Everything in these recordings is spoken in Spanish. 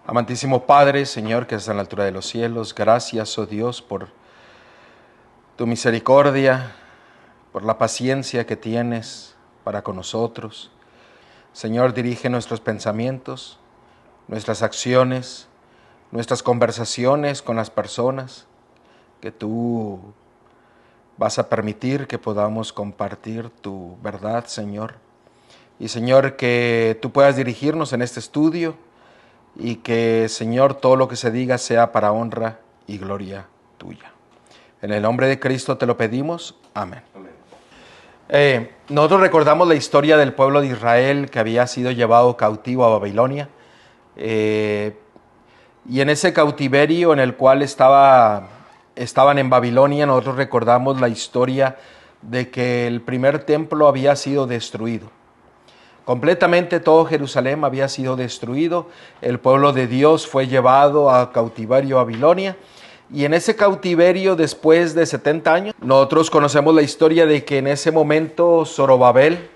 Amantísimo Padre, Señor, que estás en la altura de los cielos, gracias, oh Dios, por tu misericordia, por la paciencia que tienes para con nosotros. Señor, dirige nuestros pensamientos, nuestras acciones, nuestras conversaciones con las personas, que tú vas a permitir que podamos compartir tu verdad, Señor. Y Señor, que tú puedas dirigirnos en este estudio y que, Señor, todo lo que se diga sea para honra y gloria tuya. En el nombre de Cristo te lo pedimos. Amén. Nosotros recordamos la historia del pueblo de Israel que había sido llevado cautivo a Babilonia. Y en ese cautiverio en el cual estaban en Babilonia, nosotros recordamos la historia de que el primer templo había sido destruido. Completamente todo Jerusalén había sido destruido, el pueblo de Dios fue llevado a cautiverio a Babilonia, y en ese cautiverio, después de 70 años, nosotros conocemos la historia de que en ese momento Zorobabel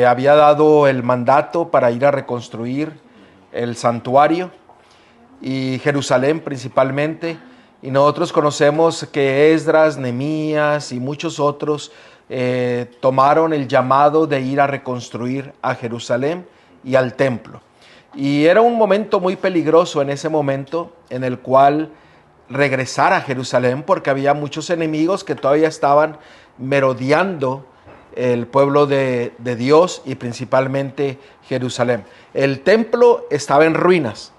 había dado el mandato para ir a reconstruir el santuario y Jerusalén principalmente, y nosotros conocemos que Esdras, Nehemías y muchos otros tomaron el llamado de ir a reconstruir a Jerusalén y al templo. Y era un momento muy peligroso en ese momento en el cual regresar a Jerusalén, porque había muchos enemigos que todavía estaban merodeando el pueblo de Dios y principalmente Jerusalén. El templo estaba en ruinas,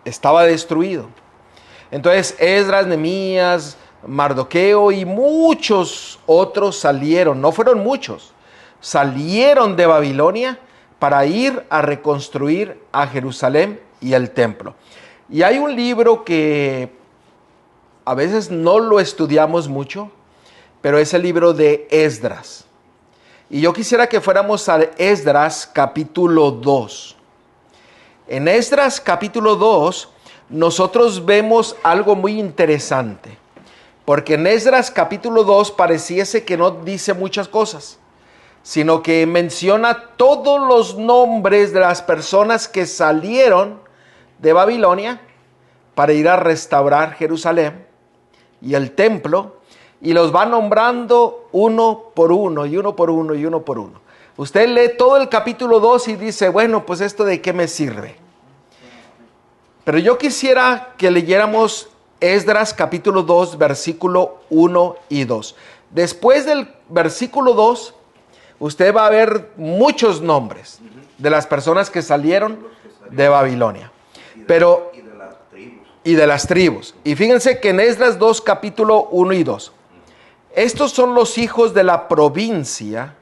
estaba destruido. Entonces Esdras, Nehemías, Mardoqueo y muchos otros salieron, no fueron muchos, salieron de Babilonia para ir a reconstruir a Jerusalén y el templo. Y hay un libro que a veces no lo estudiamos mucho, pero es el libro de Esdras. Y yo quisiera que fuéramos a Esdras capítulo 2. En Esdras capítulo 2 nosotros vemos algo muy interesante. Porque en Esdras capítulo 2 pareciese que no dice muchas cosas, sino que menciona todos los nombres de las personas que salieron de Babilonia para ir a restaurar Jerusalén y el templo, y los va nombrando uno por uno, y uno por uno, y uno por uno. Usted lee todo el capítulo 2 y dice, bueno, pues esto de qué me sirve. Pero yo quisiera que leyéramos Esdras capítulo 2, versículo 1 y 2. Después del versículo 2, usted va a ver muchos nombres de las personas que salieron de Babilonia. Y de las tribus. Y fíjense que en Esdras 2, capítulo 1 y 2. Estos son los hijos de la provincia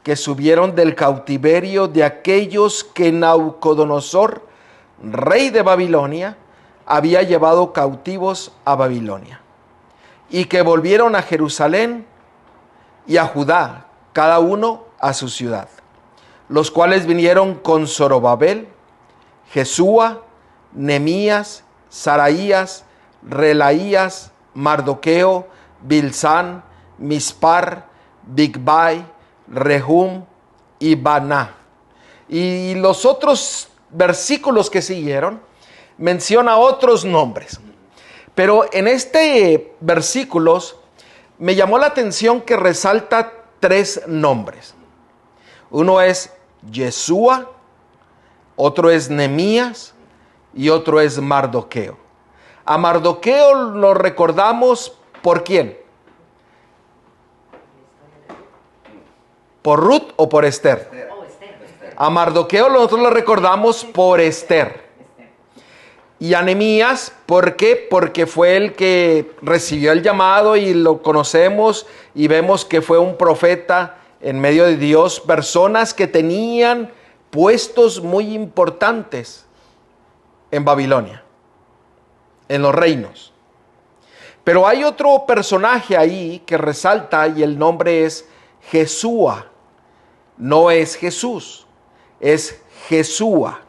que subieron del cautiverio de aquellos que Nabucodonosor, rey de Babilonia, había llevado cautivos a Babilonia, y que volvieron a Jerusalén y a Judá, cada uno a su ciudad, los cuales vinieron con Zorobabel, Jesúa, Nehemías, Saraías, Relaías, Mardoqueo, Bilsán, Mispar, Bigbai, Rehum y Baná. Y los otros versículos que siguieron menciona otros nombres. Pero en este versículos me llamó la atención que resalta 3 nombres. Uno es Yeshua, otro es Nehemías y otro es Mardoqueo. A Mardoqueo lo recordamos ¿por quién? ¿Por Ruth o por Esther? A Mardoqueo nosotros lo recordamos por Esther. Y a Nehemías, ¿por qué? Porque fue el que recibió el llamado y lo conocemos y vemos que fue un profeta en medio de Dios, personas que tenían puestos muy importantes en Babilonia, en los reinos. Pero hay otro personaje ahí que resalta y el nombre es Jesúa. No es Jesús, es Jesúa.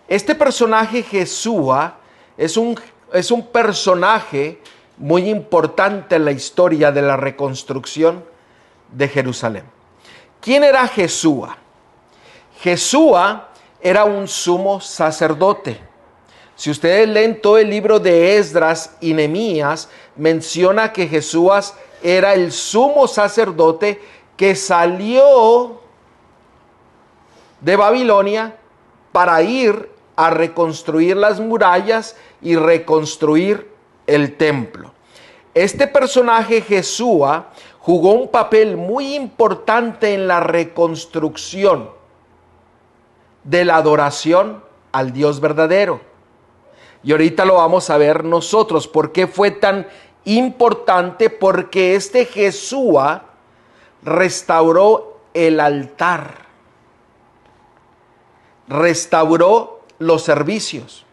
Este personaje Jesúa es un personaje muy importante en la historia de la reconstrucción de Jerusalén. ¿Quién era Jesúa? Jesúa era un sumo sacerdote. Si ustedes leen todo el libro de Esdras y Nehemías, menciona que Jesús era el sumo sacerdote que salió de Babilonia para ir a reconstruir las murallas y reconstruir el templo. Este personaje, Jesúa, jugó un papel muy importante en la reconstrucción de la adoración al Dios verdadero. Y ahorita lo vamos a ver nosotros. ¿Por qué fue tan importante? Porque este Jesúa restauró el altar, restauró los servicios,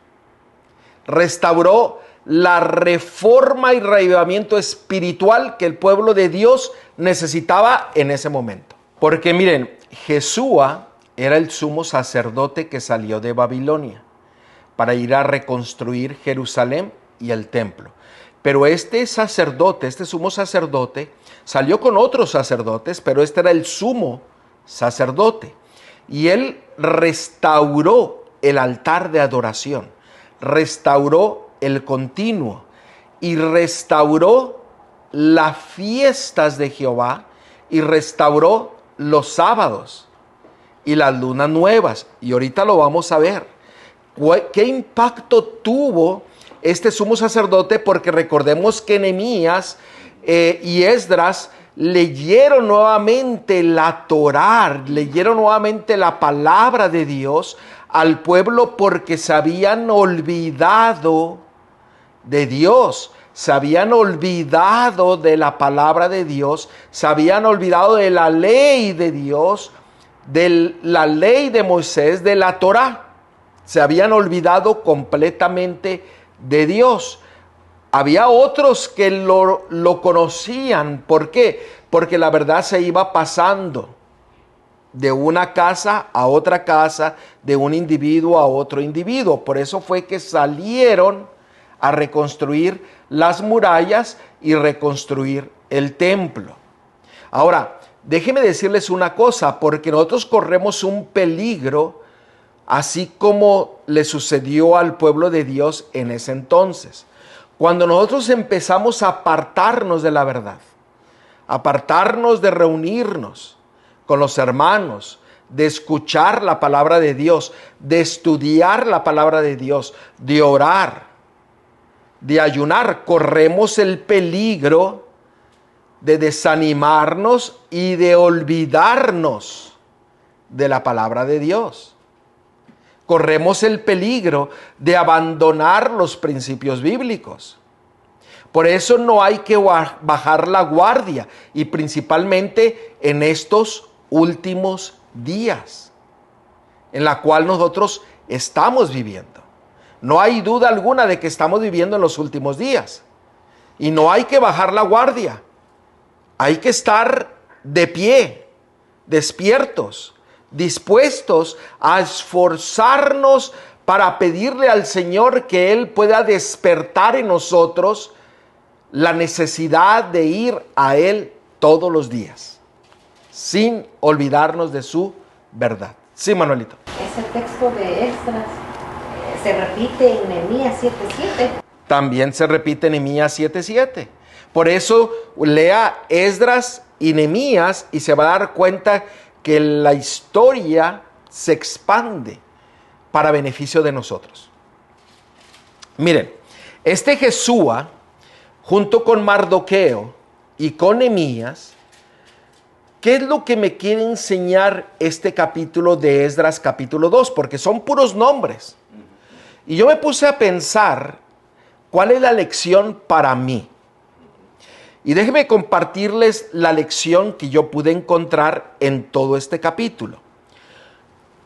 restauró la reforma y reavivamiento espiritual que el pueblo de Dios necesitaba en ese momento. Porque miren, Jesúa era el sumo sacerdote que salió de Babilonia para ir a reconstruir Jerusalén y el templo. Pero este sacerdote, este sumo sacerdote, salió con otros sacerdotes, pero este era el sumo sacerdote. Y él restauró el altar de adoración, restauró el continuo y restauró las fiestas de Jehová y restauró los sábados y las lunas nuevas. Y ahorita lo vamos a ver. ¿Qué impacto tuvo este sumo sacerdote? Porque recordemos que Nehemías y Esdras leyeron nuevamente la Torá, leyeron nuevamente la palabra de Dios al pueblo porque se habían olvidado de Dios, se habían olvidado de la palabra de Dios, se habían olvidado de la ley de Dios, de la ley de Moisés, de la Torá. Se habían olvidado completamente de Dios. Había otros que lo conocían. ¿Por qué? Porque la verdad se iba pasando de una casa a otra casa, de un individuo a otro individuo. Por eso fue que salieron a reconstruir las murallas y reconstruir el templo. Ahora, déjenme decirles una cosa, porque nosotros corremos un peligro, así como le sucedió al pueblo de Dios en ese entonces. Cuando nosotros empezamos a apartarnos de la verdad, apartarnos de reunirnos con los hermanos, de escuchar la palabra de Dios, de estudiar la palabra de Dios, de orar, de ayunar, corremos el peligro de desanimarnos y de olvidarnos de la palabra de Dios. Corremos el peligro de abandonar los principios bíblicos. Por eso no hay que bajar la guardia, y principalmente en estos últimos días en la cual nosotros estamos viviendo. No hay duda alguna de que estamos viviendo en los últimos días y no hay que bajar la guardia. Hay que estar de pie, despiertos, dispuestos a esforzarnos para pedirle al Señor que Él pueda despertar en nosotros la necesidad de ir a Él todos los días, sin olvidarnos de su verdad. Sí, Manuelito. Ese texto de Esdras se repite en Nehemías 7:7. También se repite en Nehemías 7:7. Por eso lea Esdras y Nehemías y se va a dar cuenta que la historia se expande para beneficio de nosotros. Miren, este Jesúa, junto con Mardoqueo y con Nehemías, ¿qué es lo que me quiere enseñar este capítulo de Esdras, capítulo 2? Porque son puros nombres. Y yo me puse a pensar, ¿cuál es la lección para mí? Y déjenme compartirles la lección que yo pude encontrar en todo este capítulo.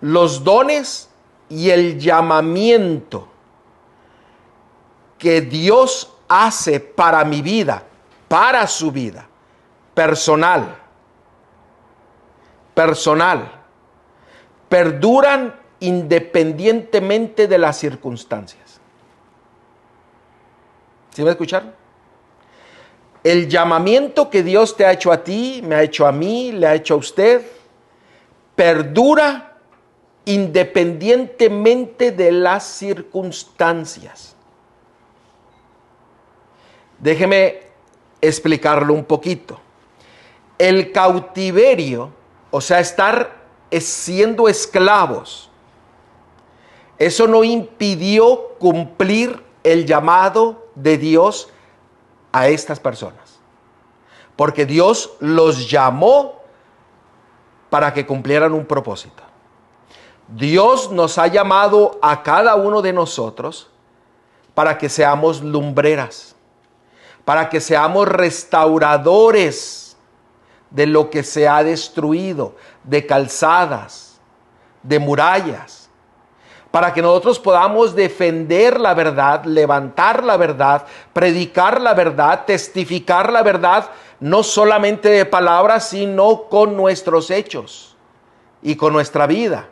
Los dones y el llamamiento que Dios hace para mi vida, para su vida, personal, perduran independientemente de las circunstancias. ¿Sí me escucharon? El llamamiento que Dios te ha hecho a ti, me ha hecho a mí, le ha hecho a usted, perdura independientemente de las circunstancias. Déjeme explicarlo un poquito. El cautiverio, o sea, estar siendo esclavos, eso no impidió cumplir el llamado de Dios a estas personas, porque Dios los llamó para que cumplieran un propósito. Dios nos ha llamado a cada uno de nosotros para que seamos lumbreras, para que seamos restauradores de lo que se ha destruido, de calzadas, de murallas, para que nosotros podamos defender la verdad, levantar la verdad, predicar la verdad, testificar la verdad, no solamente de palabras, sino con nuestros hechos y con nuestra vida.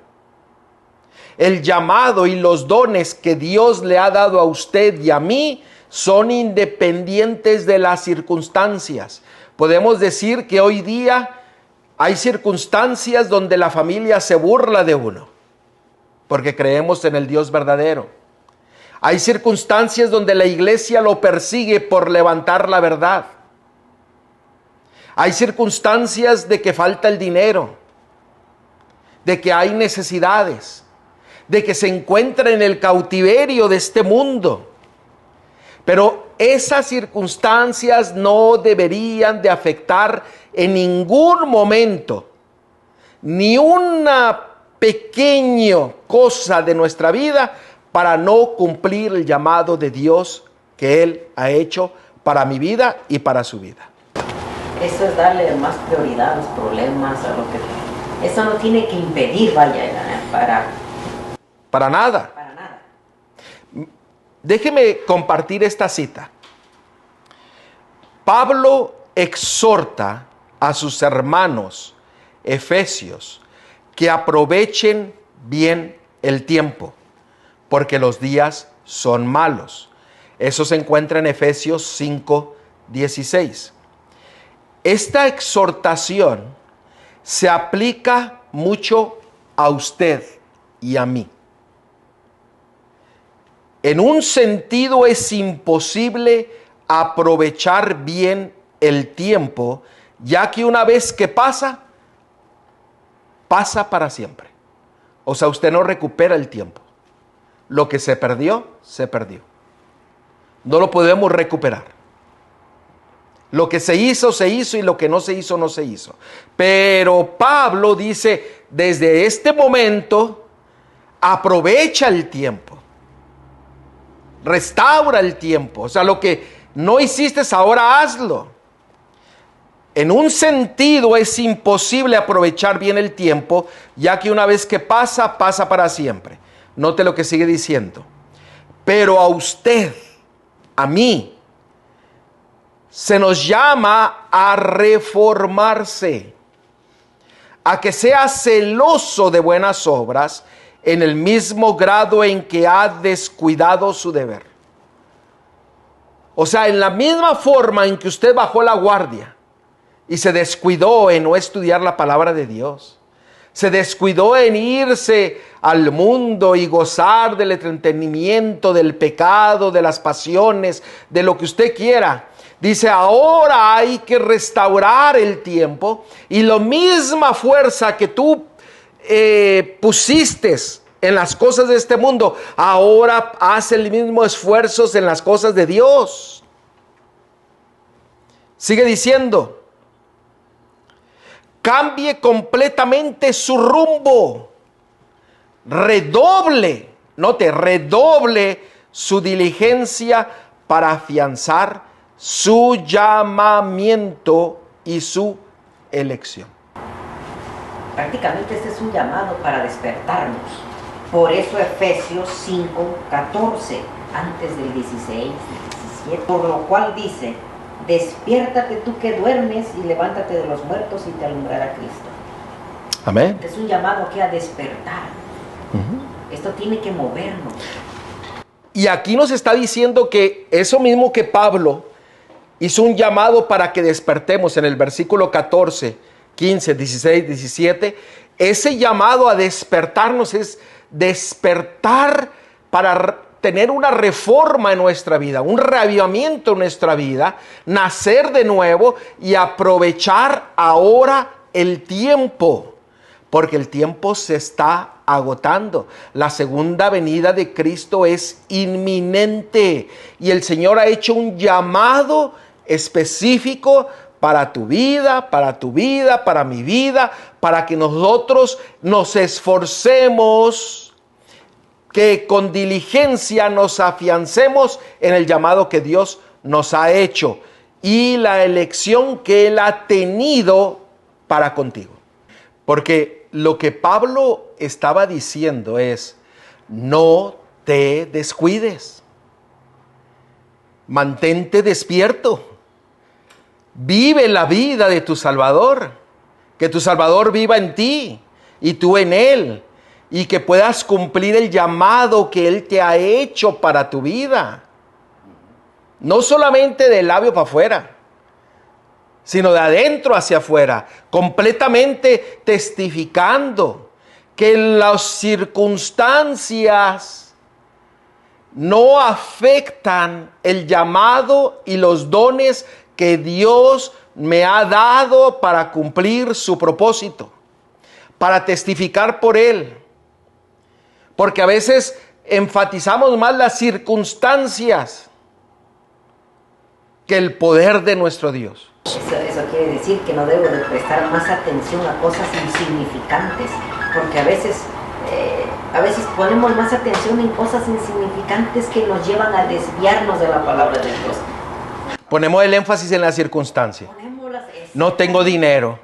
El llamado y los dones que Dios le ha dado a usted y a mí son independientes de las circunstancias. Podemos decir que hoy día hay circunstancias donde la familia se burla de uno, porque creemos en el Dios verdadero. Hay circunstancias donde la iglesia lo persigue por levantar la verdad. Hay circunstancias de que falta el dinero, de que hay necesidades, de que se encuentra en el cautiverio de este mundo. Pero esas circunstancias no deberían de afectar en ningún momento ni una pequeña cosa de nuestra vida para no cumplir el llamado de Dios que Él ha hecho para mi vida y para su vida. Eso es darle más prioridad a los problemas, a lo que... Eso no tiene que impedir, Para nada. Para nada. Déjeme compartir esta cita. Pablo exhorta a sus hermanos efesios que aprovechen bien el tiempo, porque los días son malos. Eso se encuentra en Efesios 5:16. Esta exhortación se aplica mucho a usted y a mí. En un sentido es imposible aprovechar bien el tiempo, ya que una vez que pasa, pasa para siempre. O sea, usted no recupera el tiempo. Lo que se perdió, se perdió. No lo podemos recuperar. Lo que se hizo y lo que no se hizo, no se hizo. Pero Pablo dice, desde este momento, aprovecha el tiempo. Restaura el tiempo. O sea, lo que no hiciste ahora, hazlo. En un sentido es imposible aprovechar bien el tiempo, ya que una vez que pasa, pasa para siempre. Note lo que sigue diciendo. Pero a usted, a mí, se nos llama a reformarse, a que sea celoso de buenas obras, en el mismo grado en que ha descuidado su deber. O sea, en la misma forma en que usted bajó la guardia y se descuidó en no estudiar la palabra de Dios, se descuidó en irse al mundo y gozar del entretenimiento, del pecado, de las pasiones, de lo que usted quiera. Dice, ahora hay que restaurar el tiempo y la misma fuerza que tú pusiste en las cosas de este mundo, ahora haz el mismo esfuerzo en las cosas de Dios. Sigue diciendo, cambie completamente su rumbo, redoble su diligencia para afianzar su llamamiento y su elección. Prácticamente este es un llamado para despertarnos. Por eso Efesios 5:14, antes del 16, 17, por lo cual dice, despiértate tú que duermes y levántate de los muertos y te alumbrará Cristo. Amén. Es un llamado aquí a despertar. Esto tiene que movernos. Y aquí nos está diciendo que eso mismo que Pablo hizo un llamado para que despertemos en el versículo 14, 15, 16, 17, ese llamado a despertarnos es despertar para tener una reforma en nuestra vida, un reavivamiento en nuestra vida, nacer de nuevo y aprovechar ahora el tiempo, porque el tiempo se está agotando. La segunda venida de Cristo es inminente y el Señor ha hecho un llamado específico para tu vida, para mi vida, para que nosotros nos esforcemos, que con diligencia nos afiancemos en el llamado que Dios nos ha hecho y la elección que Él ha tenido para contigo. Porque lo que Pablo estaba diciendo es, no te descuides, mantente despierto, vive la vida de tu Salvador, que tu Salvador viva en ti y tú en Él, y que puedas cumplir el llamado que Él te ha hecho para tu vida. No solamente del labio para afuera, sino de adentro hacia afuera, completamente testificando que las circunstancias no afectan el llamado y los dones que Dios me ha dado para cumplir su propósito, para testificar por Él. Porque a veces enfatizamos más las circunstancias que el poder de nuestro Dios. Eso quiere decir que no debo de prestar más atención a cosas insignificantes, porque a veces ponemos más atención en cosas insignificantes que nos llevan a desviarnos de la palabra de Dios. Ponemos el énfasis en la circunstancia. No tengo dinero.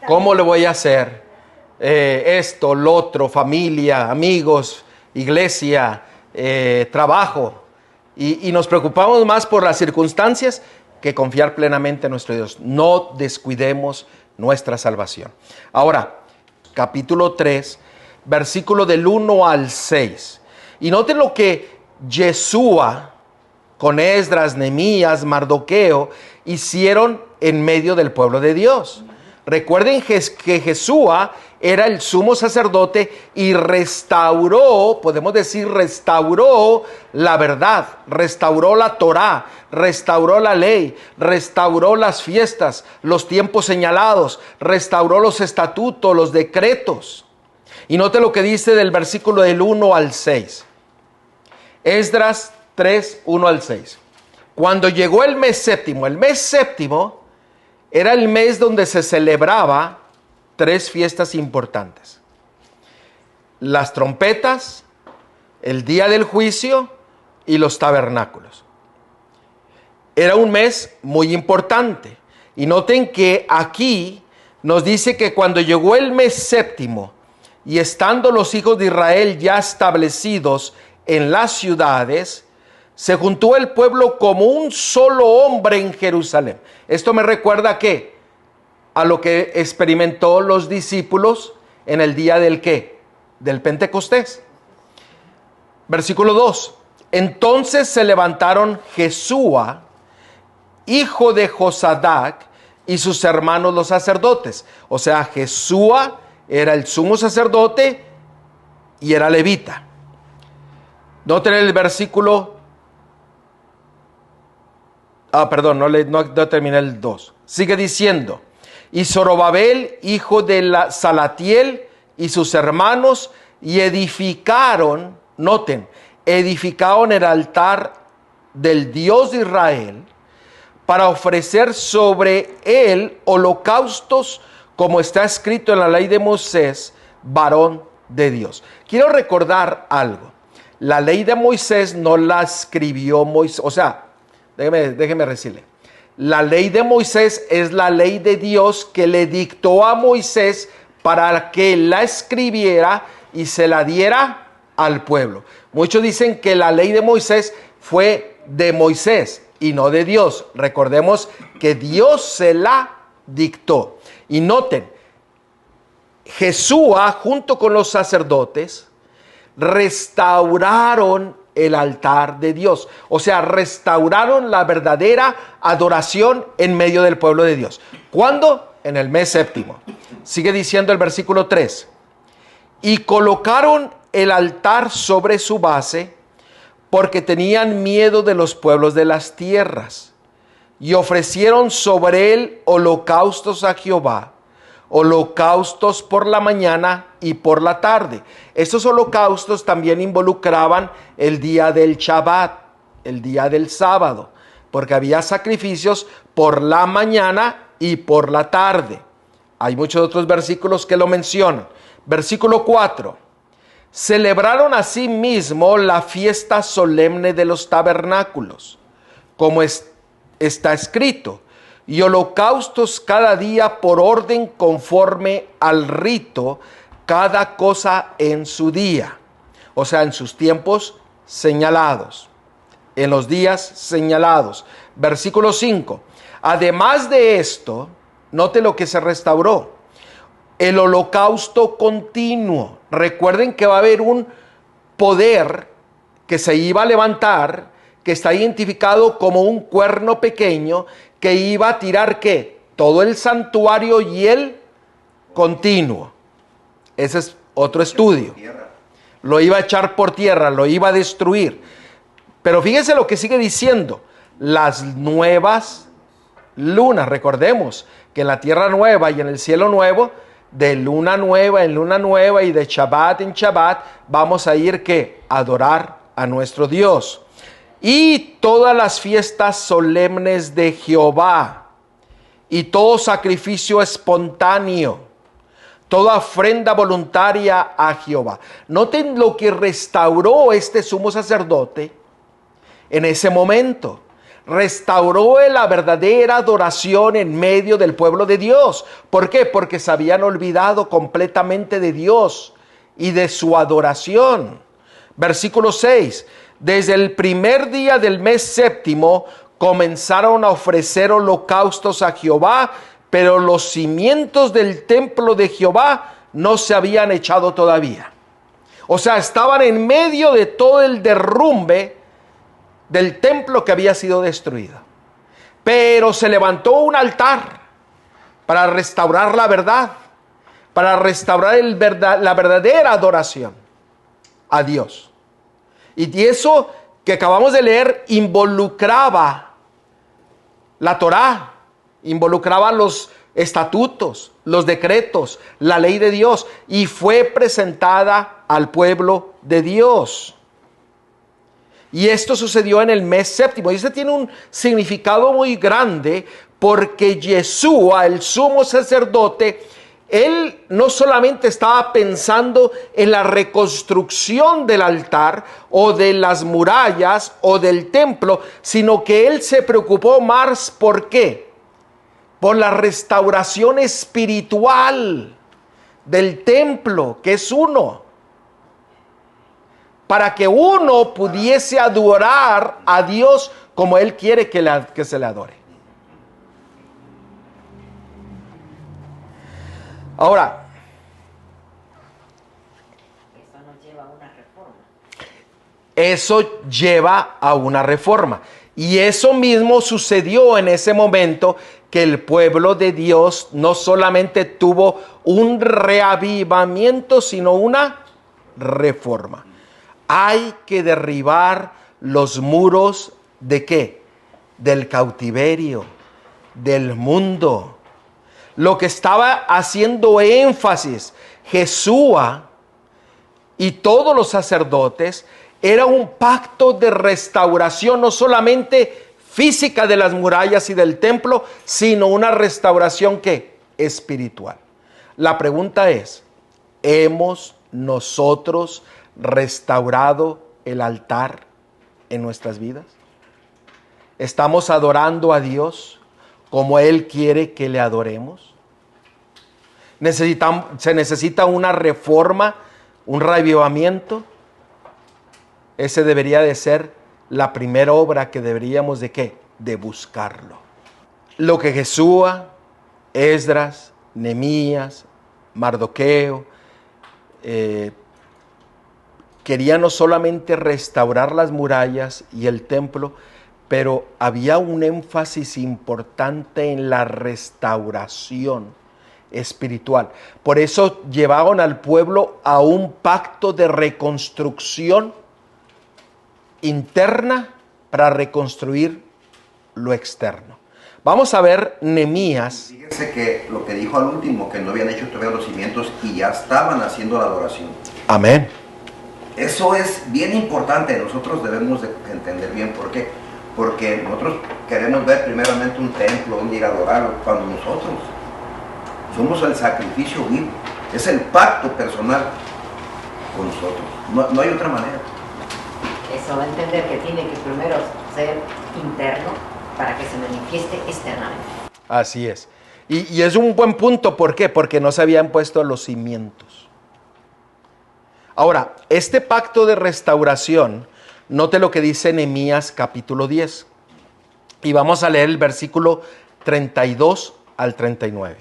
¿Cómo le voy a hacer? Esto, lo otro, familia, amigos, iglesia, trabajo. Y nos preocupamos más por las circunstancias que confiar plenamente en nuestro Dios. No descuidemos nuestra salvación. Ahora, capítulo 3, versículo del 1 al 6. Y noten lo que Yeshua, con Esdras, Nehemías, Mardoqueo, hicieron en medio del pueblo de Dios. Recuerden que Jesúa era el sumo sacerdote y restauró, podemos decir, restauró la verdad, restauró la Torá, restauró la ley, restauró las fiestas, los tiempos señalados, restauró los estatutos, los decretos. Y note lo que dice del versículo del 1 al 6. Esdras 3, 1 al 6. Cuando llegó el mes séptimo era el mes donde se celebraba 3 fiestas importantes: las trompetas, el día del juicio y los tabernáculos. Era un mes muy importante. Y noten que aquí nos dice que cuando llegó el mes séptimo y estando los hijos de Israel ya establecidos en las ciudades, se juntó el pueblo como un solo hombre en Jerusalén. Esto me recuerda a lo que experimentó los discípulos en el día del ¿qué? Del Pentecostés. Versículo 2. Entonces se levantaron Jesúa, hijo de Josadac, y sus hermanos los sacerdotes. O sea, Jesúa era el sumo sacerdote y era levita. Noten el versículo. No terminé el 2. Sigue diciendo: y Zorobabel, hijo de Salatiel, y sus hermanos, y edificaron, noten, edificaron el altar del Dios de Israel, para ofrecer sobre él holocaustos, como está escrito en la ley de Moisés, varón de Dios. Quiero recordar algo. La ley de Moisés no la escribió Moisés, o sea, déjeme decirle. La ley de Moisés es la ley de Dios que le dictó a Moisés para que la escribiera y se la diera al pueblo. Muchos dicen que la ley de Moisés fue de Moisés y no de Dios. Recordemos que Dios se la dictó. Y noten, Jesúa junto con los sacerdotes restauraron el altar de Dios. O sea, restauraron la verdadera adoración en medio del pueblo de Dios. ¿Cuándo? En el mes séptimo. Sigue diciendo el versículo 3. y colocaron el altar sobre su base porque tenían miedo de los pueblos de las tierras, y ofrecieron sobre él holocaustos a Jehová, holocaustos por la mañana y por la tarde. Estos holocaustos también involucraban el día del Shabbat, el día del sábado, porque había sacrificios por la mañana y por la tarde. Hay muchos otros versículos que lo mencionan. Versículo 4. Celebraron asimismo la fiesta solemne de los tabernáculos, como está escrito, y holocaustos cada día por orden conforme al rito, cada cosa en su día, o sea, en sus tiempos señalados, en los días señalados. Versículo 5. Además de esto, note lo que se restauró: el holocausto continuo. Recuerden que va a haber un poder que se iba a levantar, que está identificado como un cuerno pequeño, que iba a tirar ¿qué? Todo el santuario y el continuo. Ese es otro estudio. Lo iba a echar por tierra, lo iba a destruir. Pero fíjense lo que sigue diciendo: las nuevas lunas. Recordemos que en la tierra nueva y en el cielo nuevo, de luna nueva en luna nueva y de Shabbat en Shabbat, vamos a ir ¿qué? A adorar a nuestro Dios. Y todas las fiestas solemnes de Jehová, y todo sacrificio espontáneo, toda ofrenda voluntaria a Jehová. Noten lo que restauró este sumo sacerdote en ese momento. Restauró la verdadera adoración en medio del pueblo de Dios. ¿Por qué? Porque se habían olvidado completamente de Dios y de su adoración. Versículo 6. Desde el primer día del mes séptimo comenzaron a ofrecer holocaustos a Jehová, pero los cimientos del templo de Jehová no se habían echado todavía. O sea, estaban en medio de todo el derrumbe del templo que había sido destruido. Pero se levantó un altar para restaurar la verdad, para restaurar la verdadera adoración a Dios. Y eso que acabamos de leer involucraba la Torá, involucraba los estatutos, los decretos, la ley de Dios, y fue presentada al pueblo de Dios. Y esto sucedió en el mes séptimo. Y este tiene un significado muy grande, porque Yeshua, el sumo sacerdote, él no solamente estaba pensando en la reconstrucción del altar o de las murallas o del templo, sino que él se preocupó más ¿por qué? Por la restauración espiritual del templo, que es uno, para que uno pudiese adorar a Dios como él quiere que se le adore. Ahora, eso nos lleva a una reforma. Eso lleva a una reforma. Y eso mismo sucedió en ese momento, que el pueblo de Dios no solamente tuvo un reavivamiento, sino una reforma. Hay que derribar los muros ¿de qué? Del cautiverio, del mundo. Lo que estaba haciendo énfasis Jesúa y todos los sacerdotes era un pacto de restauración, no solamente física de las murallas y del templo, sino una restauración ¿qué? Espiritual. La pregunta es, ¿hemos nosotros restaurado el altar en nuestras vidas? ¿Estamos adorando a Dios como Él quiere que le adoremos? Se necesita una reforma, un reavivamiento. Ese debería de ser la primera obra que deberíamos ¿de qué? De buscarlo. Lo que Jesúa, Esdras, Nehemías, Mardoqueo querían no solamente restaurar las murallas y el templo, pero había un énfasis importante en la restauración espiritual. Por eso llevaron al pueblo a un pacto de reconstrucción interna para reconstruir lo externo. Vamos a ver Nehemías. Fíjense que lo que dijo al último, que no habían hecho todavía los cimientos y ya estaban haciendo la adoración. Amén. Eso es bien importante, nosotros debemos de entender bien por qué. Porque nosotros queremos ver primeramente un templo, un ir a adorarlo, cuando nosotros somos el sacrificio vivo, es el pacto personal con nosotros, no hay otra manera. Eso va a entender que tiene que primero ser interno para que se manifieste externamente. Así es. Y es un buen punto, ¿por qué? Porque no se habían puesto los cimientos. Ahora, este pacto de restauración, note lo que dice Nehemías capítulo 10. Y vamos a leer el versículo 32 al 39.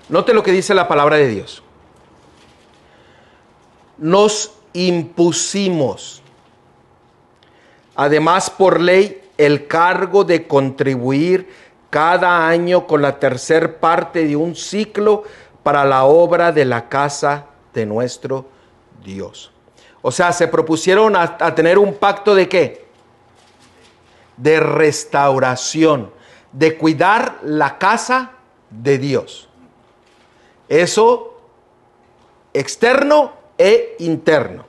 Note lo que dice la palabra de Dios. Nos impusimos, además por ley, el cargo de contribuir cada año con la tercer parte de un ciclo para la obra de la casa de nuestro Dios. O sea, se propusieron a tener un pacto de ¿qué? De restauración, de cuidar la casa de Dios. Eso externo e interno.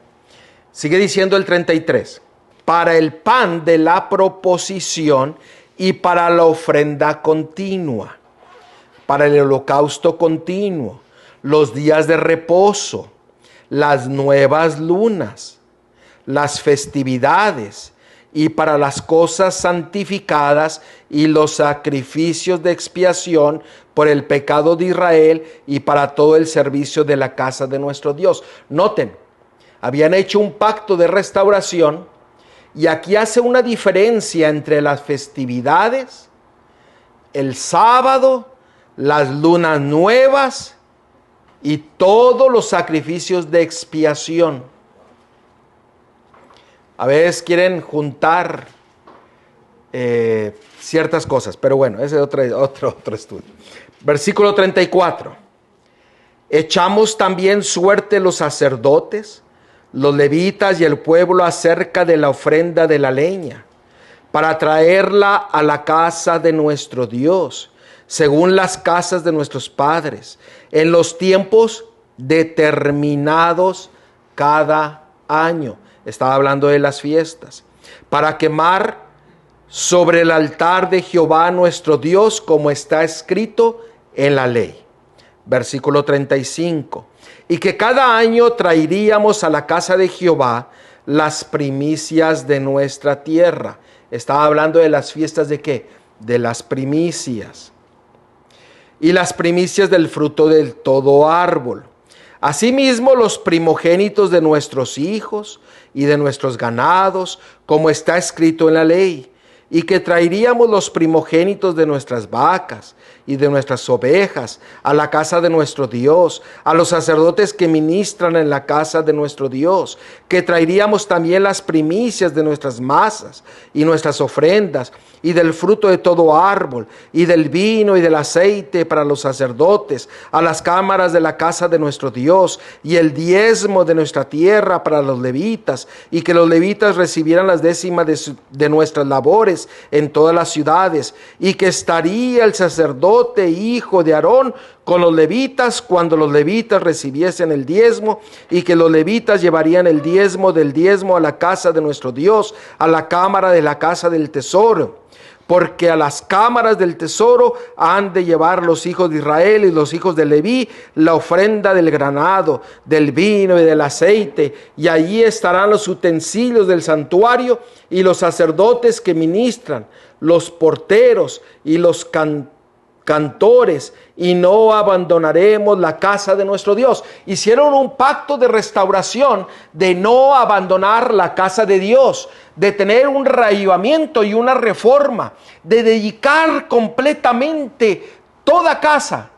Sigue diciendo el 33. Para el pan de la proposición y para la ofrenda continua, para el holocausto continuo, los días de reposo, las nuevas lunas, las festividades y para las cosas santificadas y los sacrificios de expiación por el pecado de Israel y para todo el servicio de la casa de nuestro Dios. Noten, habían hecho un pacto de restauración y aquí hace una diferencia entre las festividades, el sábado, las lunas nuevas y todos los sacrificios de expiación. A veces quieren juntar ciertas cosas, pero bueno, ese es otro estudio. Versículo 34. Echamos también suerte los sacerdotes, los levitas y el pueblo acerca de la ofrenda de la leña, para traerla a la casa de nuestro Dios, según las casas de nuestros padres, en los tiempos determinados cada año. Estaba hablando de las fiestas, para quemar sobre el altar de Jehová nuestro Dios, como está escrito en la ley. Versículo 35. Y que cada año traeríamos a la casa de Jehová las primicias de nuestra tierra. Estaba hablando de las fiestas de ¿qué? De las primicias. Y las primicias del fruto del todo árbol. Asimismo los primogénitos de nuestros hijos y de nuestros ganados, como está escrito en la ley. Y que traeríamos los primogénitos de nuestras vacas y de nuestras ovejas a la casa de nuestro Dios, a los sacerdotes que ministran en la casa de nuestro Dios, que traeríamos también las primicias de nuestras masas y nuestras ofrendas, y del fruto de todo árbol, y del vino y del aceite para los sacerdotes, a las cámaras de la casa de nuestro Dios, y el diezmo de nuestra tierra para los levitas, y que los levitas recibieran las décimas de nuestras labores en todas las ciudades, y que estaría el sacerdote hijo de Aarón con los levitas cuando los levitas recibiesen el diezmo, y que los levitas llevarían el diezmo del diezmo a la casa de nuestro Dios, a la cámara de la casa del tesoro. Porque a las cámaras del tesoro han de llevar los hijos de Israel y los hijos de Leví la ofrenda del granado, del vino y del aceite, y allí estarán los utensilios del santuario y los sacerdotes que ministran, los porteros y los cantores, y no abandonaremos la casa de nuestro Dios. Hicieron un pacto de restauración de no abandonar la casa de Dios, de tener un reavivamiento y una reforma, de dedicar completamente toda casa,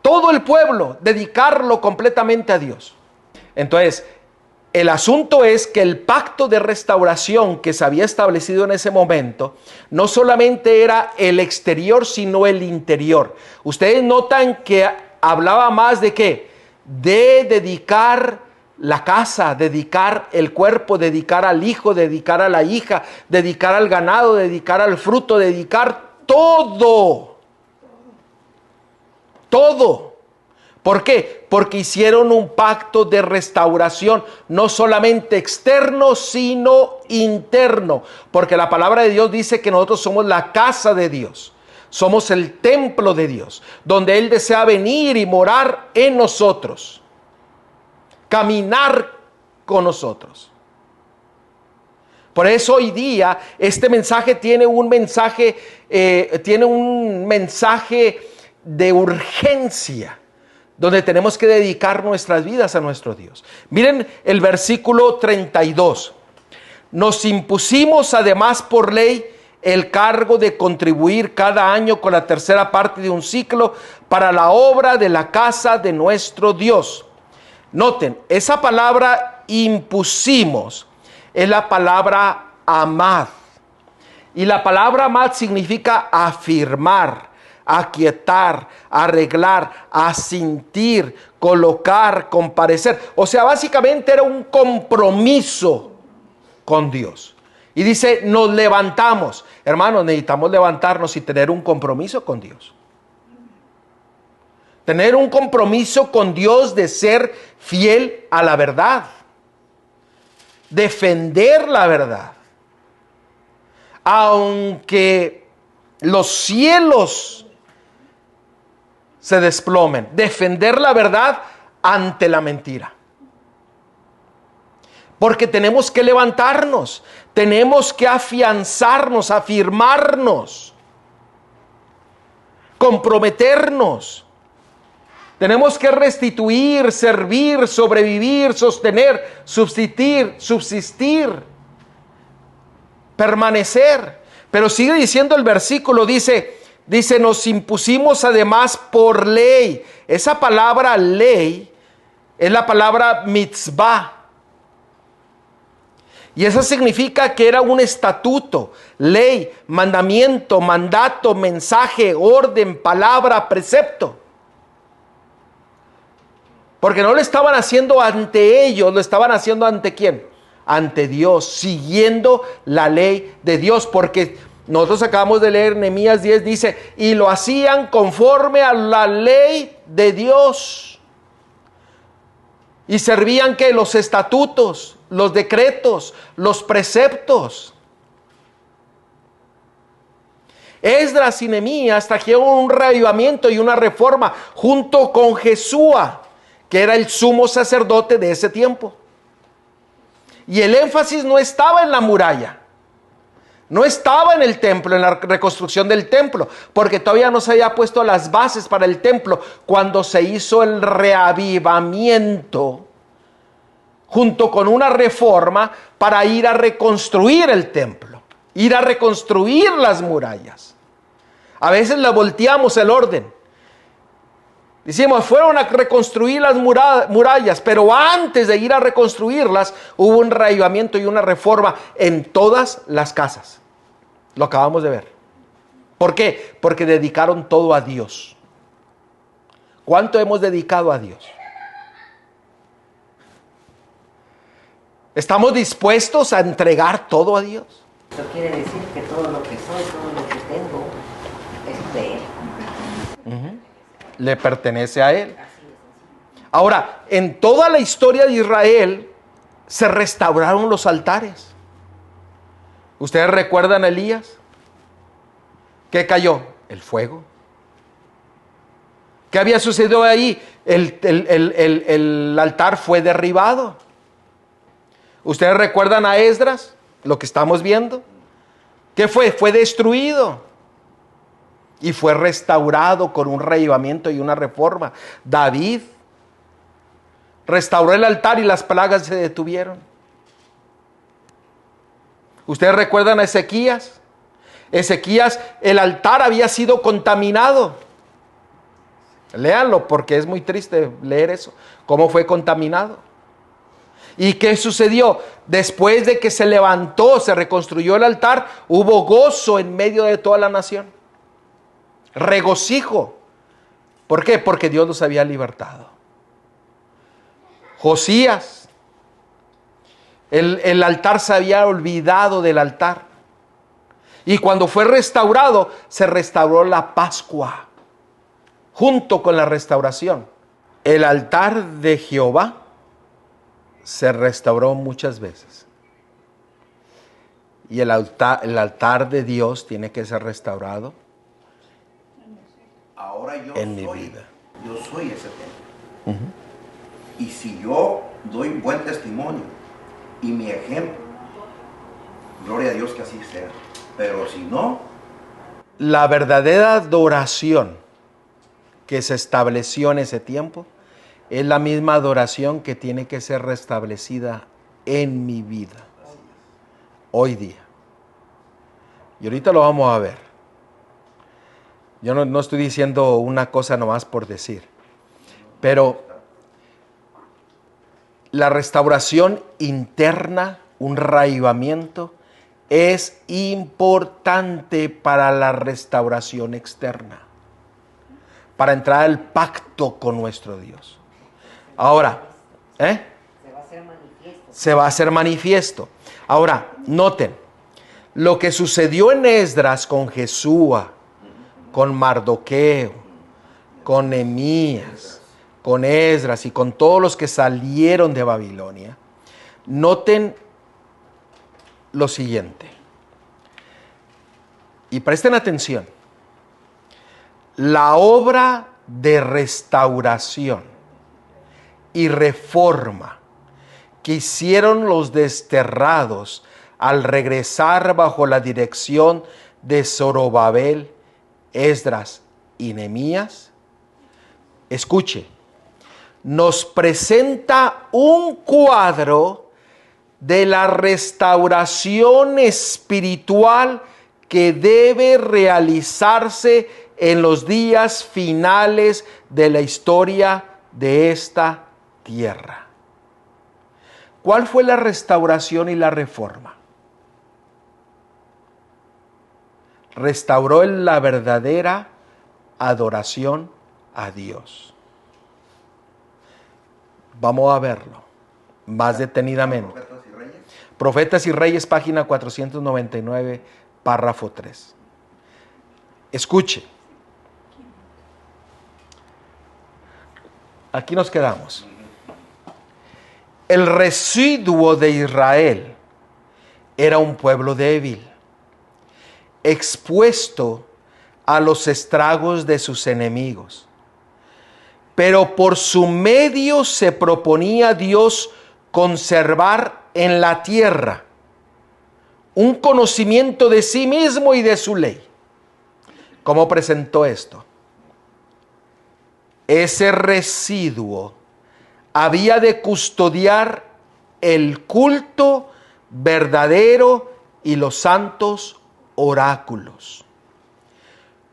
todo el pueblo, dedicarlo completamente a Dios. Entonces, el asunto es que el pacto de restauración que se había establecido en ese momento no solamente era el exterior, sino el interior. Ustedes notan que hablaba más de qué, de dedicar la casa, dedicar el cuerpo, dedicar al hijo, dedicar a la hija, dedicar al ganado, dedicar al fruto, dedicar todo. Todo. ¿Por qué? Porque hicieron un pacto de restauración, no solamente externo, sino interno. Porque la palabra de Dios dice que nosotros somos la casa de Dios. Somos el templo de Dios, donde Él desea venir y morar en nosotros. Caminar con nosotros. Por eso hoy día este mensaje tiene un mensaje de urgencia, donde tenemos que dedicar nuestras vidas a nuestro Dios. Miren el versículo 32. Nos impusimos además por ley el cargo de contribuir cada año con la tercera parte de un ciclo para la obra de la casa de nuestro Dios. Noten, esa palabra impusimos es la palabra amad. Y la palabra amad significa afirmar, aquietar, arreglar, asintir, colocar, comparecer. O sea, básicamente era un compromiso con Dios. Y dice, nos levantamos. Hermanos, necesitamos levantarnos y tener un compromiso con Dios. Tener un compromiso con Dios de ser fiel a la verdad. Defender la verdad. Aunque los cielos se desplomen. Defender la verdad ante la mentira. Porque tenemos que levantarnos. Tenemos que afianzarnos, afirmarnos. Comprometernos. Tenemos que restituir, servir, sobrevivir, sostener, subsistir, permanecer. Pero sigue diciendo el versículo, dice, nos impusimos además por ley. Esa palabra ley es la palabra mitzvah. Y eso significa que era un estatuto, ley, mandamiento, mandato, mensaje, orden, palabra, precepto. Porque no lo estaban haciendo ante ellos, lo estaban haciendo ante ¿quién? Ante Dios, siguiendo la ley de Dios. Porque nosotros acabamos de leer Nehemías 10, dice, y lo hacían conforme a la ley de Dios. Y servían que los estatutos, los decretos, los preceptos. Esdras y Nehemías trajeron un reavivamiento y una reforma junto con Jesúa, que era el sumo sacerdote de ese tiempo. Y el énfasis no estaba en la muralla, no estaba en el templo, en la reconstrucción del templo, porque todavía no se había puesto las bases para el templo cuando se hizo el reavivamiento, junto con una reforma para ir a reconstruir el templo, ir a reconstruir las murallas. A veces le volteamos el orden. Decimos, fueron a reconstruir las murallas, pero antes de ir a reconstruirlas, hubo un reavivamiento y una reforma en todas las casas. Lo acabamos de ver. ¿Por qué? Porque dedicaron todo a Dios. ¿Cuánto hemos dedicado a Dios? ¿Estamos dispuestos a entregar todo a Dios? Eso quiere decir que todo lo que soy, todo lo que tengo, es de Él. Le pertenece a Él. Ahora, en toda la historia de Israel se restauraron los altares. ¿Ustedes recuerdan a Elías? ¿Qué cayó? El fuego. ¿Qué había sucedido ahí? El altar fue derribado. ¿Ustedes recuerdan a Esdras? Lo que estamos viendo. ¿Qué fue? Fue destruido. Y fue restaurado con un reavivamiento y una reforma. David restauró el altar y las plagas se detuvieron. ¿Ustedes recuerdan a Ezequías? Ezequías, el altar había sido contaminado. Léanlo porque es muy triste leer eso. ¿Cómo fue contaminado? ¿Y qué sucedió? Después de que se levantó, se reconstruyó el altar, hubo gozo en medio de toda la nación. Regocijo. ¿Por qué? Porque Dios los había libertado. Josías, el altar se había olvidado del altar. Y cuando fue restaurado, se restauró la Pascua, junto con la restauración. El altar de Jehová se restauró muchas veces. Y el altar de Dios tiene que ser restaurado. Ahora yo en mi soy, vida. yo soy ese templo. Y si yo doy buen testimonio y mi ejemplo, gloria a Dios que así sea. Pero si no, La verdadera adoración que se estableció en ese tiempo es la misma adoración que tiene que ser restablecida en mi vida hoy día. Y ahorita lo vamos a ver. Yo no estoy diciendo una cosa nomás por decir, pero la restauración interna, un reavivamiento, es importante para la restauración externa, para entrar al pacto con nuestro Dios. Ahora, Se va a hacer manifiesto. se va a hacer manifiesto. Ahora, noten, lo que sucedió en Esdras con Jesúa, con Mardoqueo, con Nehemías, con Esdras y con todos los que salieron de Babilonia, noten lo siguiente. Y presten atención. La obra de restauración y reforma que hicieron los desterrados al regresar bajo la dirección de Zorobabel, Esdras y Nehemías, escuche, nos presenta un cuadro de la restauración espiritual que debe realizarse en los días finales de la historia de esta tierra. ¿Cuál fue la restauración y la reforma? Restauró la verdadera adoración a Dios. Vamos a verlo más detenidamente. Profetas y Reyes. Profetas y Reyes, página 499, párrafo 3. Escuche. Aquí nos quedamos. El residuo de Israel era un pueblo débil, expuesto a los estragos de sus enemigos. Pero por su medio se proponía Dios conservar en la tierra un conocimiento de sí mismo y de su ley. ¿Cómo presentó esto? Ese residuo había de custodiar el culto verdadero y los santos oráculos.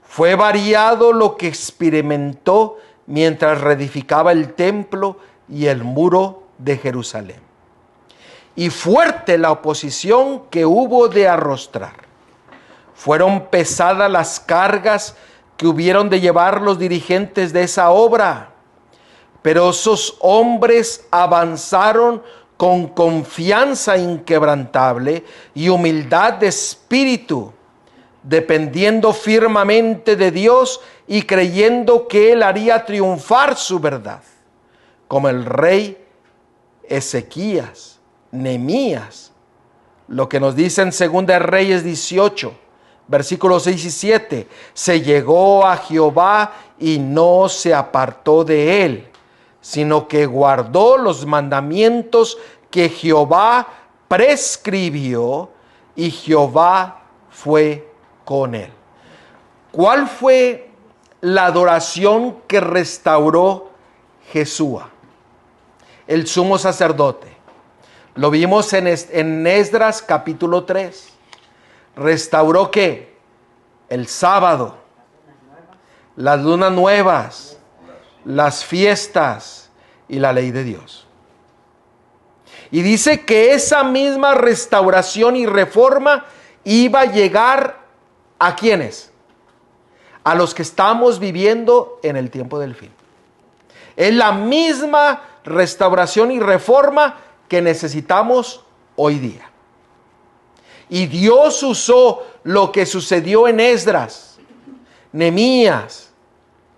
Fue variado lo que experimentó mientras reedificaba el templo y el muro de Jerusalén. Y fuerte la oposición que hubo de arrostrar. Fueron pesadas las cargas que hubieron de llevar los dirigentes de esa obra. Pero esos hombres avanzaron con confianza inquebrantable y humildad de espíritu, dependiendo firmemente de Dios y creyendo que Él haría triunfar su verdad, como el rey Ezequías, Nehemías, lo que nos dice en 2 Reyes 18, versículos 6 y 7, se llegó a Jehová y no se apartó de él, sino que guardó los mandamientos que Jehová prescribió y Jehová fue con él. ¿Cuál fue la adoración que restauró Jesúa, el sumo sacerdote? Lo vimos en Esdras capítulo 3. ¿Restauró qué? El sábado, las lunas nuevas, las fiestas y la ley de Dios. Y dice que esa misma restauración y reforma iba a llegar ¿a quiénes? a los que estamos viviendo en el tiempo del fin. Es la misma restauración y reforma que necesitamos hoy día. Y Dios usó lo que sucedió en Esdras, Nehemías,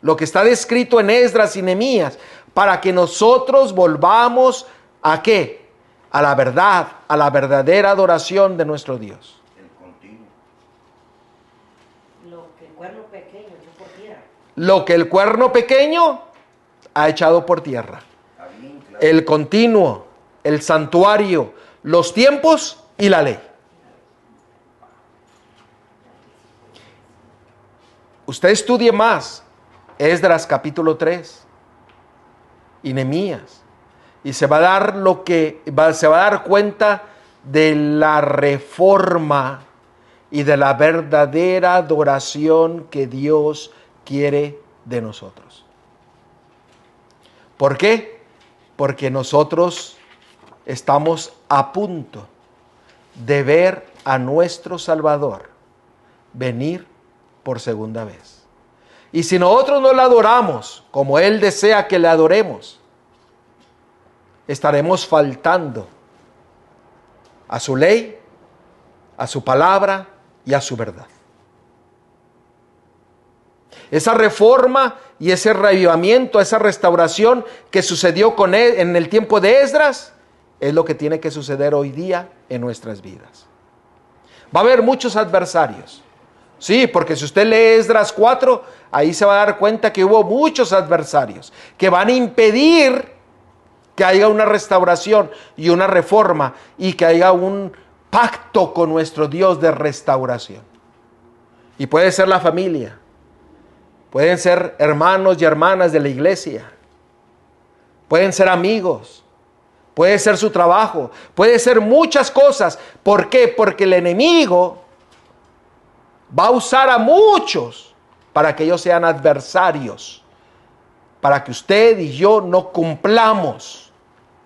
lo que está descrito en Esdras y Nehemías, para que nosotros volvamos ¿a qué? A la verdad, a la verdadera adoración de nuestro Dios. El continuo. Lo que el cuerno pequeño echó por tierra. Lo que el cuerno pequeño ha echado por tierra. Está bien claro. El continuo, el santuario, los tiempos y la ley. Usted estudie más Esdras capítulo 3 y Nehemías y se va a dar cuenta de la reforma y de la verdadera adoración que Dios quiere de nosotros. ¿Por qué? Porque nosotros estamos a punto de ver a nuestro Salvador venir por segunda vez. Y si nosotros no le adoramos como Él desea que le adoremos, estaremos faltando a su ley, a su palabra y a su verdad. Esa reforma y ese reavivamiento, esa restauración que sucedió con él en el tiempo de Esdras, es lo que tiene que suceder hoy día en nuestras vidas. Va a haber muchos adversarios. Sí, porque si usted lee Esdras 4, ahí se va a dar cuenta que hubo muchos adversarios que van a impedir que haya una restauración y una reforma y que haya un pacto con nuestro Dios de restauración. Y puede ser la familia, pueden ser hermanos y hermanas de la iglesia, pueden ser amigos, puede ser su trabajo, puede ser muchas cosas. ¿Por qué? Porque el enemigo va a usar a muchos para que ellos sean adversarios, para que usted y yo no cumplamos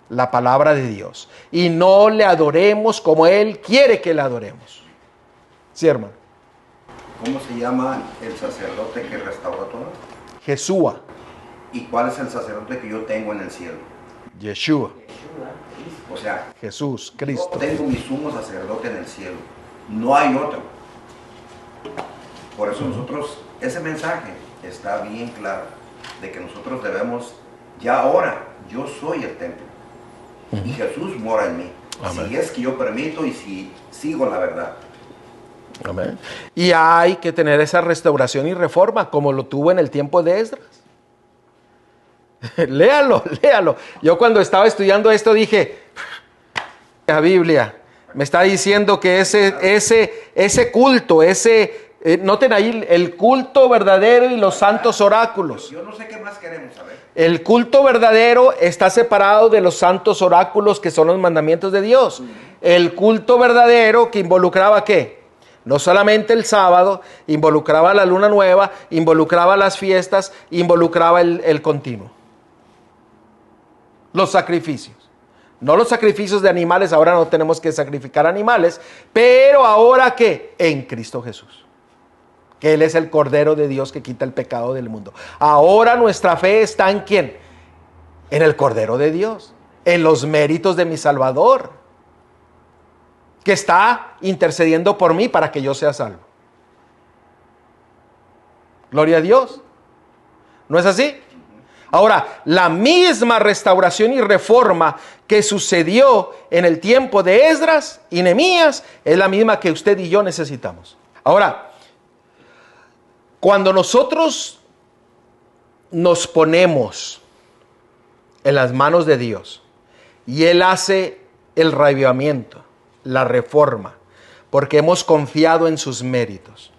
la palabra de Dios y no le adoremos como Él quiere que le adoremos. Sí, hermano. ¿Cómo se llama el sacerdote que restauró todo? Jesúa. ¿Y cuál es el sacerdote que yo tengo en el cielo? Yeshua. O sea, Jesús, yo Cristo. tengo mi sumo sacerdote en el cielo. No hay otro. Por eso nosotros, ese mensaje está bien claro, de que nosotros debemos, ya ahora, yo soy el templo. Y Jesús mora en mí. Amén. Si es que yo permito y si sigo la verdad. Amén. Y hay que tener esa restauración y reforma como lo tuvo en el tiempo de Esdras. Léalo. Yo cuando estaba estudiando esto dije, la Biblia me está diciendo que ese culto, noten ahí el culto verdadero y los santos oráculos. Yo no sé qué más queremos saber. El culto verdadero está separado de los santos oráculos que son los mandamientos de Dios. El culto verdadero que involucraba ¿qué? No solamente el sábado, involucraba la luna nueva, involucraba las fiestas, involucraba el continuo. Los sacrificios. No los sacrificios de animales, ahora no tenemos que sacrificar animales, pero ahora ¿qué? En Cristo Jesús. Que Él es el Cordero de Dios que quita el pecado del mundo. Ahora nuestra fe está ¿en quién? En el Cordero de Dios, en los méritos de mi Salvador, que está intercediendo por mí para que yo sea salvo. Gloria a Dios. ¿No es así? Ahora, la misma restauración y reforma que sucedió en el tiempo de Esdras y Nehemías es la misma que usted y yo necesitamos. Ahora, cuando nosotros nos ponemos en las manos de Dios y Él hace el reavivamiento, la reforma, porque hemos confiado en sus méritos.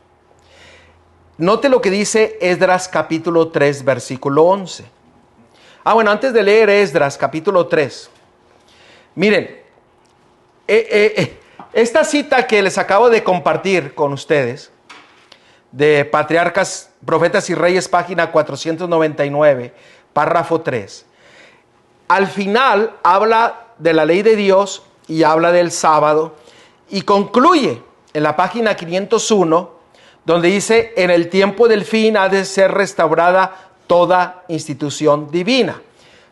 Note lo que dice Esdras capítulo 3, versículo 11. Bueno, antes de leer Esdras capítulo 3, miren, esta cita que les acabo de compartir con ustedes, de Patriarcas, Profetas y Reyes, página 499, párrafo 3. Al final habla de la ley de Dios y habla del sábado y concluye en la página 501 donde dice, en el tiempo del fin ha de ser restaurada toda institución divina.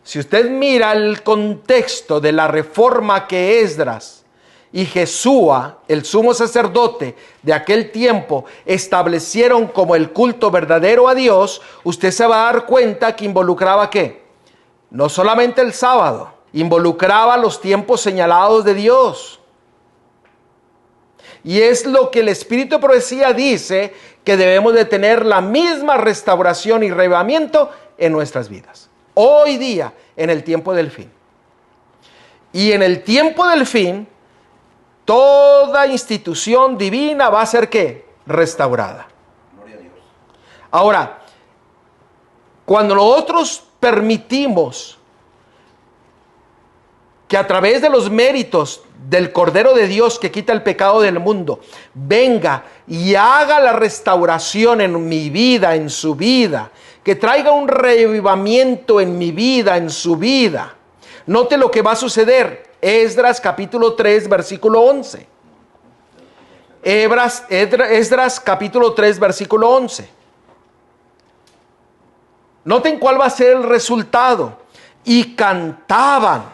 Si usted mira el contexto de la reforma que Esdras y Jesúa, el sumo sacerdote de aquel tiempo, establecieron como el culto verdadero a Dios, usted se va a dar cuenta que involucraba ¿qué? No solamente el sábado, involucraba los tiempos señalados de Dios. Y es lo que el Espíritu de Profecía dice, que debemos de tener la misma restauración y reavivamiento en nuestras vidas. Hoy día, en el tiempo del fin. Y en el tiempo del fin, toda institución divina va a ser ¿qué? Restaurada. Gloria a Dios. Ahora, cuando nosotros permitimos que a través de los méritos del Cordero de Dios que quita el pecado del mundo, venga y haga la restauración en mi vida, en su vida, que traiga un revivamiento en mi vida, en su vida. Note lo que va a suceder. Esdras capítulo 3, versículo 11. Esdras capítulo 3, versículo 11. Noten cuál va a ser el resultado. Y cantaban,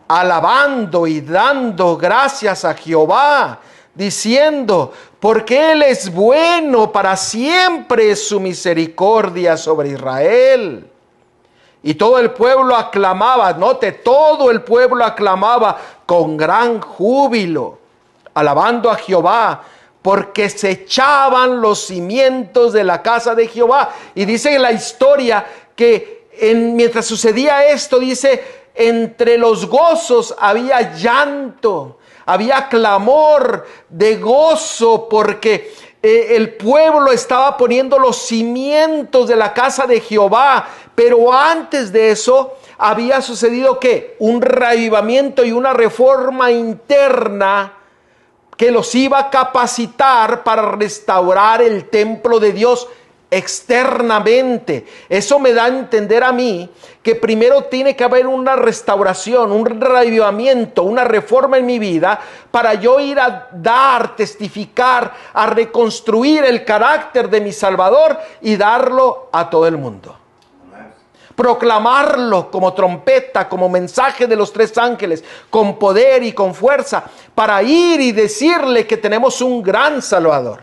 alabando y dando gracias a Jehová, diciendo, porque Él es bueno, para siempre es su misericordia sobre Israel. Y todo el pueblo aclamaba, note, todo el pueblo aclamaba con gran júbilo, alabando a Jehová, porque se echaban los cimientos de la casa de Jehová. Y dice en la historia que mientras sucedía esto, dice, entre los gozos había llanto, había clamor de gozo, porque el pueblo estaba poniendo los cimientos de la casa de Jehová. Pero antes de eso había sucedido ¿qué? Un reavivamiento y una reforma interna que los iba a capacitar para restaurar el templo de Dios externamente. Eso me da a entender a mí que primero tiene que haber una restauración, un reavivamiento, una reforma en mi vida para yo ir a dar, testificar, a reconstruir el carácter de mi Salvador y darlo a todo el mundo. Proclamarlo como trompeta, como mensaje de los tres ángeles, con poder y con fuerza, para ir y decirle que tenemos un gran Salvador,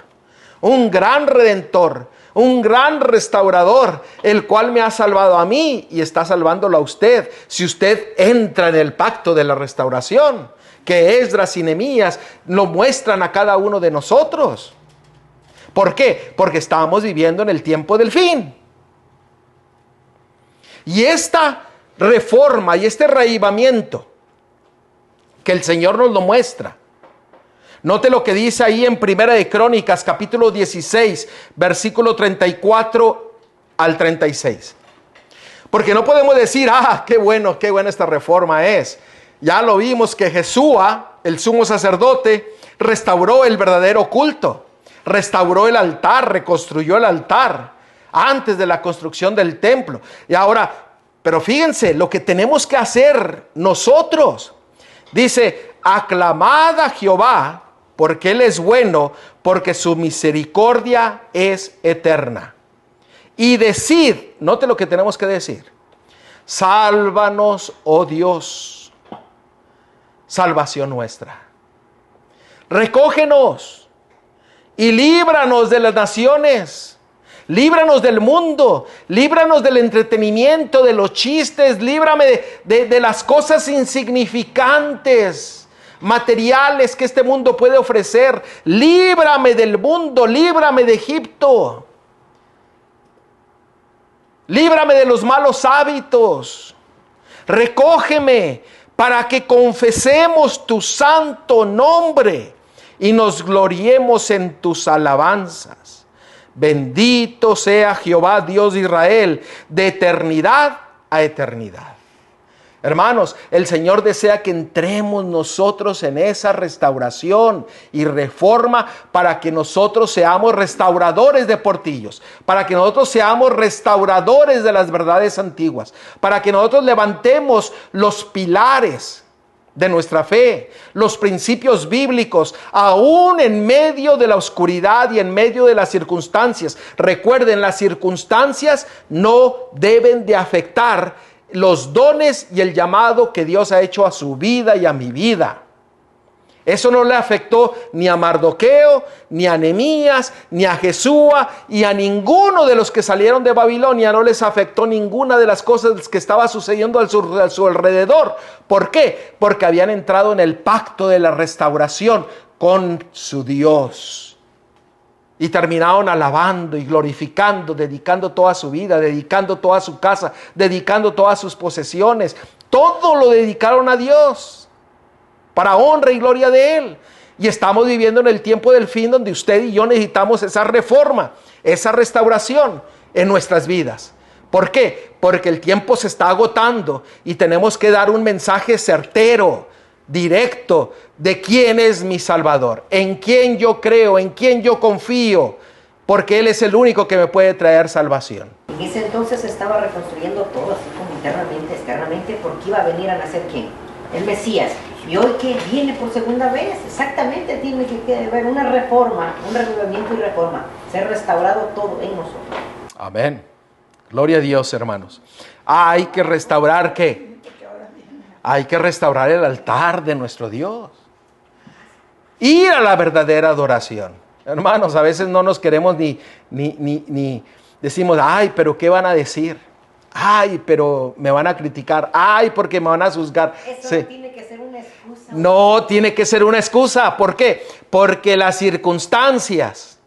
un gran Redentor, un gran restaurador, el cual me ha salvado a mí y está salvándolo a usted, si usted entra en el pacto de la restauración, que Esdras y Nehemías lo muestran a cada uno de nosotros. ¿Por qué? Porque estamos viviendo en el tiempo del fin. Y esta reforma y este reavivamiento que el Señor nos lo muestra. Note lo que dice ahí en Primera de Crónicas, capítulo 16, versículo 34 al 36. Porque no podemos decir, qué buena esta reforma es. Ya lo vimos que Jesúa, el sumo sacerdote, restauró el verdadero culto. Restauró el altar, reconstruyó el altar antes de la construcción del templo. Y ahora, pero fíjense, lo que tenemos que hacer nosotros. Dice, aclamad a Jehová, porque Él es bueno, porque su misericordia es eterna. Y decid, note lo que tenemos que decir, sálvanos, oh Dios, salvación nuestra. Recógenos y líbranos de las naciones. Líbranos del mundo, líbranos del entretenimiento, de los chistes, líbrame de las cosas insignificantes, materiales que este mundo puede ofrecer. Líbrame del mundo, líbrame de Egipto. Líbrame de los malos hábitos. Recógeme para que confesemos tu santo nombre y nos gloriemos en tus alabanzas. Bendito sea Jehová, Dios de Israel, de eternidad a eternidad. Hermanos, el Señor desea que entremos nosotros en esa restauración y reforma para que nosotros seamos restauradores de portillos, para que nosotros seamos restauradores de las verdades antiguas, para que nosotros levantemos los pilares de nuestra fe, los principios bíblicos, aún en medio de la oscuridad y en medio de las circunstancias. Recuerden, las circunstancias no deben de afectar los dones y el llamado que Dios ha hecho a su vida y a mi vida. Eso no le afectó ni a Mardoqueo, ni a Nehemías, ni a Jesúa, y a ninguno de los que salieron de Babilonia no les afectó ninguna de las cosas que estaba sucediendo a su alrededor. ¿Por qué? Porque habían entrado en el pacto de la restauración con su Dios. Y terminaron alabando y glorificando, dedicando toda su vida, dedicando toda su casa, dedicando todas sus posesiones. Todo lo dedicaron a Dios, para honra y gloria de Él. Y estamos viviendo en el tiempo del fin, donde usted y yo necesitamos esa reforma, esa restauración en nuestras vidas. ¿Por qué? Porque el tiempo se está agotando y tenemos que dar un mensaje certero, directo, de quién es mi Salvador, en quién yo creo, en quién yo confío, porque Él es el único que me puede traer salvación. En ese entonces se estaba reconstruyendo todo, así como internamente, externamente, porque iba a venir a nacer ¿quién? El Mesías. Y hoy que viene por segunda vez, exactamente tiene que haber una reforma, un renovamiento y reforma, ser restaurado todo en nosotros. Amén. Gloria a Dios, hermanos. Hay que restaurar ¿qué? Hay que restaurar el altar de nuestro Dios. Ir a la verdadera adoración. Hermanos, a veces no nos queremos ni decimos, ay, pero ¿qué van a decir? Ay, pero me van a criticar. Ay, porque me van a juzgar. Eso Sí. no tiene que ser una excusa. No tiene que ser una excusa. ¿Por qué? Porque las circunstancias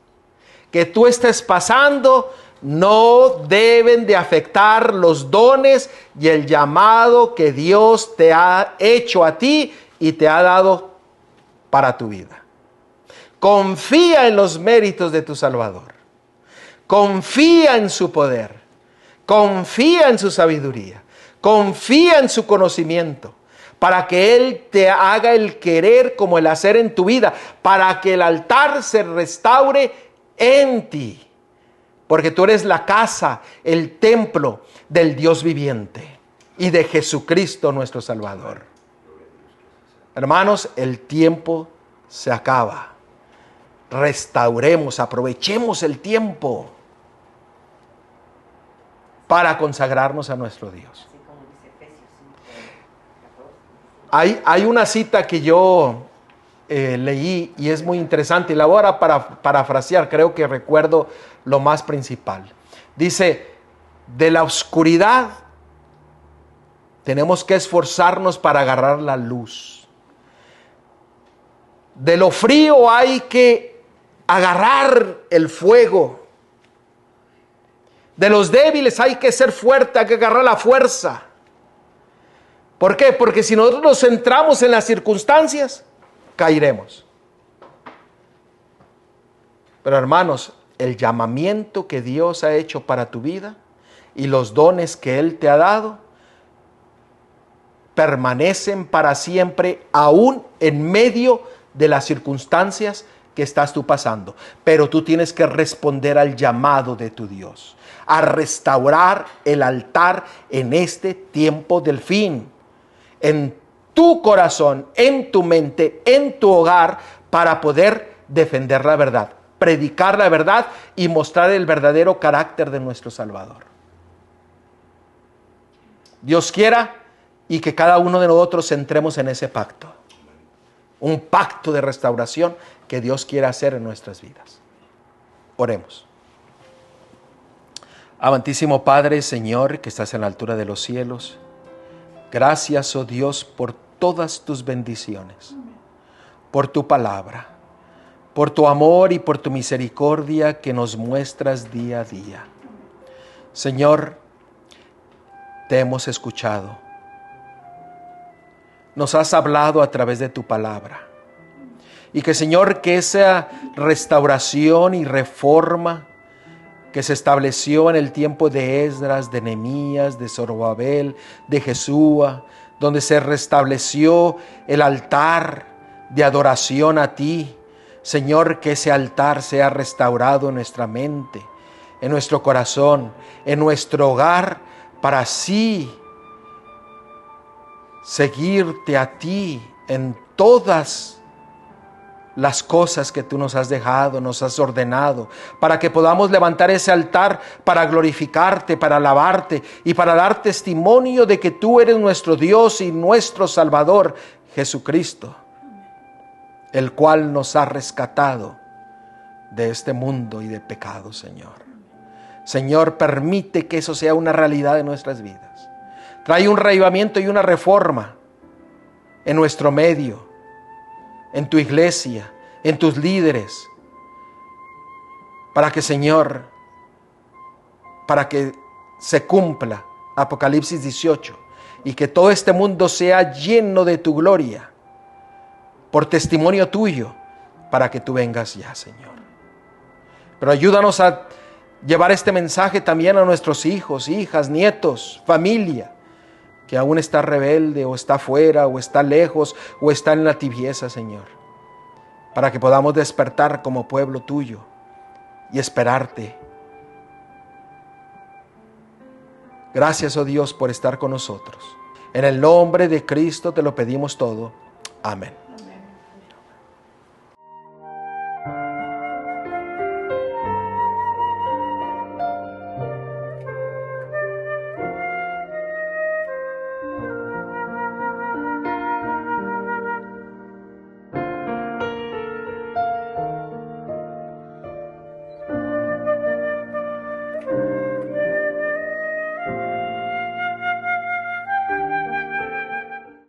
que tú estés pasando no deben de afectar los dones y el llamado que Dios te ha hecho a ti y te ha dado para tu vida. Confía en los méritos de tu Salvador. Confía en su poder. Confía en su sabiduría. Confía en su conocimiento, para que Él te haga el querer como el hacer en tu vida, para que el altar se restaure en ti. Porque tú eres la casa, el templo del Dios viviente y de Jesucristo nuestro Salvador. Hermanos, el tiempo se acaba. Restauremos, aprovechemos el tiempo para consagrarnos a nuestro Dios. Así como dice Efesios 5:14. Hay una cita que yo leí y es muy interesante y la voy a parafrasear, creo que recuerdo lo más principal. Dice, de la oscuridad tenemos que esforzarnos para agarrar la luz. De lo frío hay que agarrar el fuego. De los débiles hay que ser fuerte, hay que agarrar la fuerza. ¿Por qué? Porque si nosotros nos centramos en las circunstancias, caeremos. Pero hermanos, el llamamiento que Dios ha hecho para tu vida y los dones que Él te ha dado permanecen para siempre, aún en medio de las circunstancias que estás tú pasando. Pero tú tienes que responder al llamado de tu Dios, a restaurar el altar en este tiempo del fin, en tu corazón, en tu mente, en tu hogar, para poder defender la verdad, predicar la verdad y mostrar el verdadero carácter de nuestro Salvador. Dios quiera y que cada uno de nosotros entremos en ese pacto, un pacto de restauración que Dios quiere hacer en nuestras vidas. Oremos. Amantísimo Padre, Señor, que estás en la altura de los cielos, gracias, oh Dios, por todas tus bendiciones, por tu palabra, por tu amor y por tu misericordia que nos muestras día a día. Señor, te hemos escuchado. Nos has hablado a través de tu palabra. Y que, Señor, que esa restauración y reforma que se estableció en el tiempo de Esdras, de Nehemías, de Zorobabel, de Jesúa, donde se restableció el altar de adoración a ti, Señor, que ese altar sea restaurado en nuestra mente, en nuestro corazón, en nuestro hogar, para así seguirte a ti en todas las cosas que tú nos has dejado, nos has ordenado, para que podamos levantar ese altar para glorificarte, para alabarte y para dar testimonio de que tú eres nuestro Dios y nuestro Salvador, Jesucristo, el cual nos ha rescatado de este mundo y de pecado, Señor. Señor, permite que eso sea una realidad en nuestras vidas. Trae un reavivamiento y una reforma en nuestro medio, en tu iglesia, en tus líderes, para que, Señor, para que se cumpla Apocalipsis 18 y que todo este mundo sea lleno de tu gloria, por testimonio tuyo, para que tú vengas ya, Señor. Pero ayúdanos a llevar este mensaje también a nuestros hijos, hijas, nietos, familia, que aún está rebelde o está fuera o está lejos o está en la tibieza, Señor, para que podamos despertar como pueblo tuyo y esperarte. Gracias, oh Dios, por estar con nosotros. En el nombre de Cristo te lo pedimos todo. Amén.